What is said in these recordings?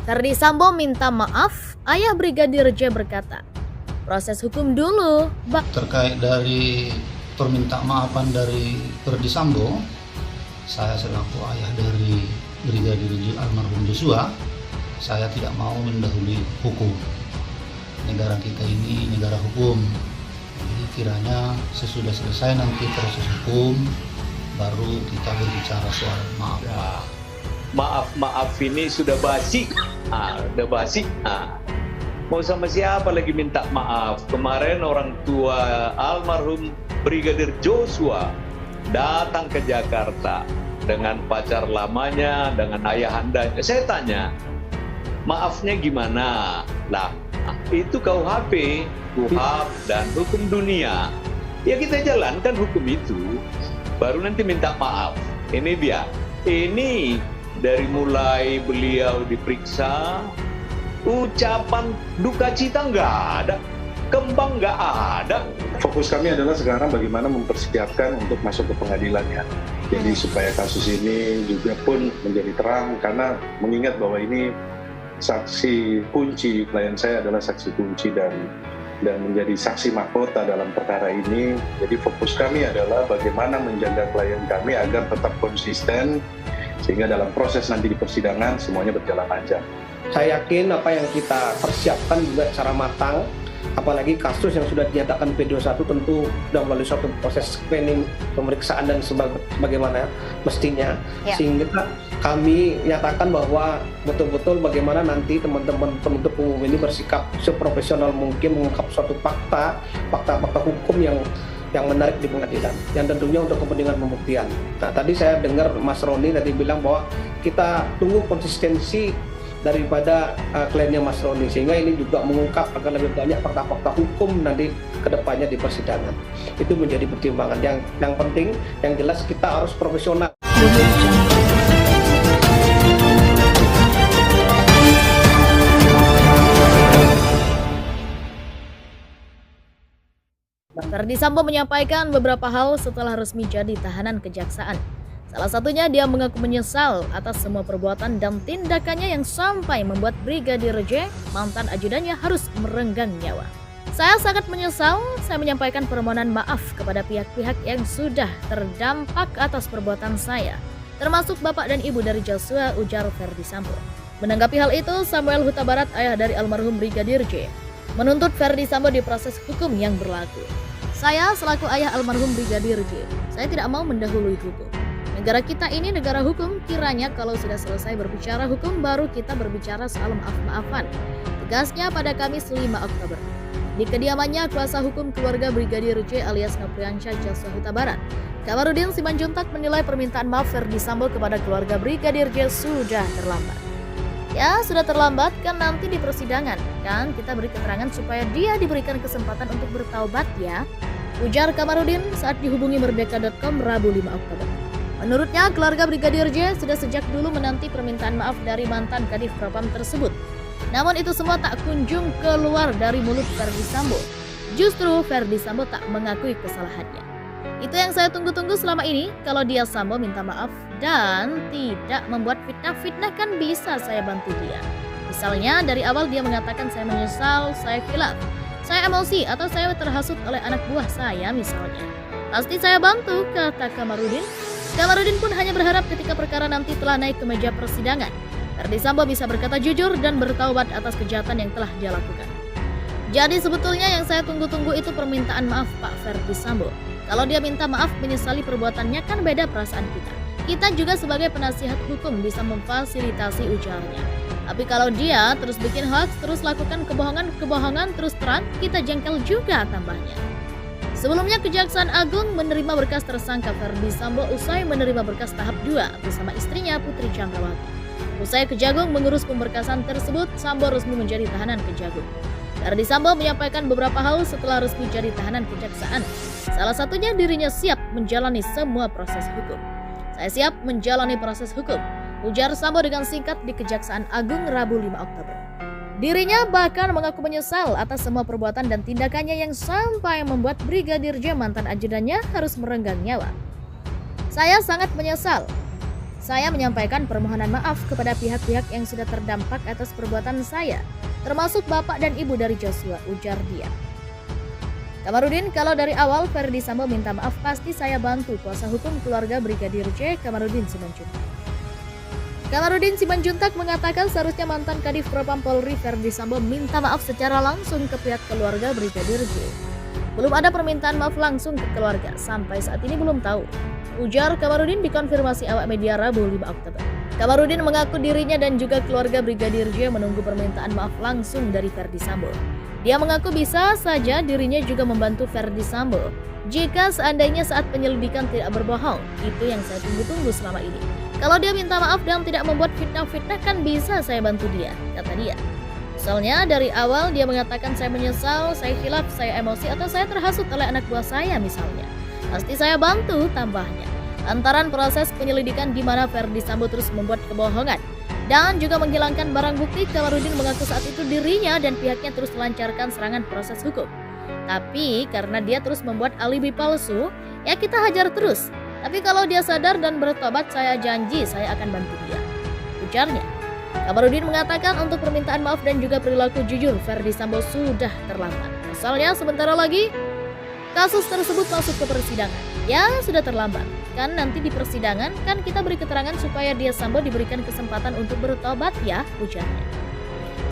Ferdy Sambo minta maaf, ayah Brigadir J berkata, proses hukum dulu, Terkait dari permintaan maafan dari Ferdy Sambo, saya selaku ayah dari Brigadir J almarhum Joshua, saya tidak mau mendahului hukum. Negara kita ini negara hukum. Jadi kiranya sesudah selesai nanti proses hukum, baru kita berbicara soal maaf. Ya, maaf ini sudah basi. Udah basi. Mau sama siapa lagi minta maaf? Kemarin orang tua almarhum Brigadir Joshua datang ke Jakarta dengan pacar lamanya, dengan ayahandanya. Saya tanya, maafnya gimana? Lah, itu KUHP, KUHAP, dan hukum dunia. Ya kita jalankan hukum itu, baru nanti minta maaf. Ini dia. Ini dari mulai beliau diperiksa, ucapan duka cita nggak ada, kembang nggak ada. Fokus kami adalah sekarang bagaimana mempersiapkan untuk masuk ke pengadilan ya. Jadi supaya kasus ini juga pun menjadi terang, karena mengingat bahwa ini saksi kunci, klien saya adalah saksi kunci dan menjadi saksi mahkota dalam perkara ini. Jadi fokus kami adalah bagaimana menjaga klien kami agar tetap konsisten, sehingga dalam proses nanti di persidangan semuanya berjalan lancar. Saya yakin apa yang kita persiapkan juga secara matang, apalagi kasus yang sudah dinyatakan P21 tentu sudah melalui suatu proses screening, pemeriksaan dan sebagaimana mestinya. Ya. Sehingga kami nyatakan bahwa betul-betul bagaimana nanti teman-teman penuntut umum ini bersikap seprofesional mungkin mengungkap suatu fakta hukum yang menarik di pengadilan, yang tentunya untuk kepentingan pembuktian. Nah, tadi saya dengar Mas Roni tadi bilang bahwa kita tunggu konsistensi daripada kliennya Mas Roni, sehingga ini juga mengungkap agar lebih banyak fakta-fakta hukum nanti kedepannya di persidangan. Itu menjadi pertimbangan yang penting, yang jelas kita harus profesional. Ferdy Sambo menyampaikan beberapa hal setelah resmi jadi tahanan kejaksaan. Salah satunya dia mengaku menyesal atas semua perbuatan dan tindakannya yang sampai membuat Brigadir J, mantan ajudannya, harus merenggang nyawa. Saya sangat menyesal, saya menyampaikan permohonan maaf kepada pihak-pihak yang sudah terdampak atas perbuatan saya, termasuk bapak dan ibu dari Joshua, ujar Ferdy Sambo. Menanggapi hal itu, Samuel Huta Barat, ayah dari almarhum Brigadir J, menuntut Ferdy Sambo diproses hukum yang berlaku. Saya selaku ayah almarhum Brigadir J, saya tidak mau mendahului hukum. Negara kita ini negara hukum, kiranya kalau sudah selesai berbicara hukum baru kita berbicara soal maaf-maafan. Tegasnya pada Kamis 5 Oktober. Di kediamannya, kuasa hukum keluarga Brigadir J alias Nopriansyah Joshua Huta Barat, Kamarudin Simanjuntak, menilai permintaan maaf Ferdy Sambo kepada keluarga Brigadir J sudah terlambat. Ya, sudah terlambat kan nanti di persidangan, kan kita beri keterangan supaya dia diberikan kesempatan untuk bertaubat ya, ujar Kamarudin saat dihubungi Merdeka.com Rabu 5 Oktober. Menurutnya, keluarga Brigadir J sudah sejak dulu menanti permintaan maaf dari mantan Kadif Propam tersebut. Namun itu semua tak kunjung keluar dari mulut Ferdy Sambo. Justru Ferdy Sambo tak mengakui kesalahannya. Itu yang saya tunggu-tunggu selama ini. Kalau dia Sambo minta maaf dan tidak membuat fitnah-fitnah, kan bisa saya bantu dia. Misalnya dari awal dia mengatakan saya menyesal, saya khilaf, saya emosi, atau saya terhasut oleh anak buah saya misalnya. Pasti saya bantu, kata Kamarudin. Kamarudin pun hanya berharap ketika perkara nanti telah naik ke meja persidangan, Ferdy Sambo bisa berkata jujur dan bertaubat atas kejahatan yang telah dia lakukan. Jadi sebetulnya yang saya tunggu-tunggu itu permintaan maaf Pak Ferdy Sambo. Kalau dia minta maaf menyesali perbuatannya kan beda perasaan kita. Kita juga sebagai penasihat hukum bisa memfasilitasi ujarnya. Tapi kalau dia terus bikin hoax, terus lakukan kebohongan terus terang, kita jengkel juga tambahnya. Sebelumnya Kejaksaan Agung menerima berkas tersangka Ferdy Sambo usai menerima berkas tahap 2 bersama istrinya Putri Chandrawati. Usai Kejagung mengurus pemberkasan tersebut, Sambo resmi menjadi tahanan Kejagung. Ferdy Sambo menyampaikan beberapa hal setelah resmi jadi tahanan kejaksaan. Salah satunya dirinya siap menjalani semua proses hukum. Saya siap menjalani proses hukum, ujar Sambo dengan singkat di Kejaksaan Agung Rabu 5 Oktober. Dirinya bahkan mengaku menyesal atas semua perbuatan dan tindakannya yang sampai membuat Brigadir J, mantan ajudannya, harus merenggang nyawa. Saya sangat menyesal. Saya menyampaikan permohonan maaf kepada pihak-pihak yang sudah terdampak atas perbuatan saya, termasuk bapak dan ibu dari Joshua, ujar dia. Kamarudin, kalau dari awal Ferdi Sambo minta maaf pasti saya bantu kuasa hukum keluarga Brigadir J, Kamarudin Simanjuntak. Kamarudin Simanjuntak mengatakan seharusnya mantan Kadif Propam Polri Ferdi Sambo minta maaf secara langsung ke pihak keluarga Brigadir J. Belum ada permintaan maaf langsung ke keluarga, sampai saat ini belum tahu. Ujar Kamarudin dikonfirmasi awak media Rabu 5 Oktober. Kamarudin mengaku dirinya dan juga keluarga Brigadir J menunggu permintaan maaf langsung dari Ferdi Sambo. Dia mengaku bisa saja dirinya juga membantu Ferdi Sambo jika seandainya saat penyelidikan tidak berbohong. Itu yang saya tunggu-tunggu selama ini. Kalau dia minta maaf dan tidak membuat fitnah-fitnah kan bisa saya bantu dia, kata dia. Misalnya dari awal dia mengatakan saya menyesal, saya khilaf, saya emosi atau saya terhasut oleh anak buah saya misalnya. Pasti saya bantu, tambahnya. Lantaran proses penyelidikan di mana Ferdi Sambo terus membuat kebohongan dan juga menghilangkan barang bukti, Kamarudin mengaku saat itu dirinya dan pihaknya terus melancarkan serangan proses hukum. Tapi karena dia terus membuat alibi palsu, ya kita hajar terus. Tapi kalau dia sadar dan bertobat, saya janji saya akan bantu dia, ujarnya. Kamarudin mengatakan untuk permintaan maaf dan juga perilaku jujur Ferdi Sambo sudah terlambat. Pasalnya sebentar lagi kasus tersebut masuk ke persidangan. Ya sudah terlambat. Kan nanti di persidangan kan kita beri keterangan supaya dia Sambo diberikan kesempatan untuk bertobat ya, ujarnya.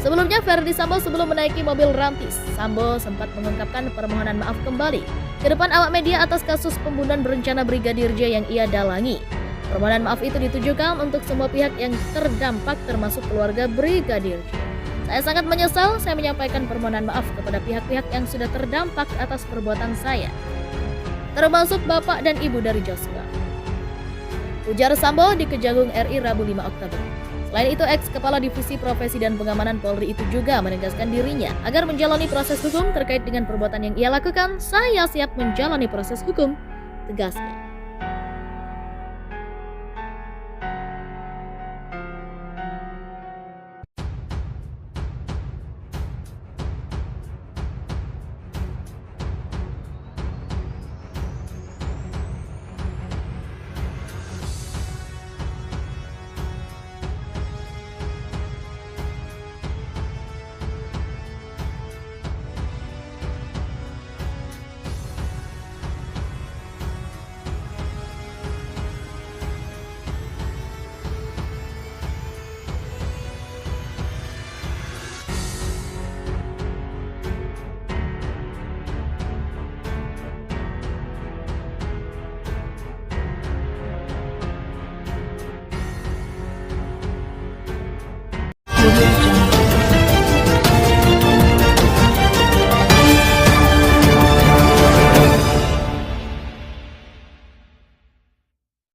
Sebelumnya Ferdi Sambo sebelum menaiki mobil rantis, Sambo sempat mengungkapkan permohonan maaf kembali ke depan awak media atas kasus pembunuhan berencana Brigadir J yang ia dalangi. Permohonan maaf itu ditujukan untuk semua pihak yang terdampak termasuk keluarga Brigadir J. Saya sangat menyesal, saya menyampaikan permohonan maaf kepada pihak-pihak yang sudah terdampak atas perbuatan saya, termasuk bapak dan ibu dari Joshua, ujar Sambo di Kejagung RI Rabu 5 Oktober. Selain itu, ex-kepala Divisi Profesi dan Pengamanan Polri itu juga menegaskan dirinya agar menjalani proses hukum terkait dengan perbuatan yang ia lakukan. Saya siap menjalani proses hukum, tegasnya.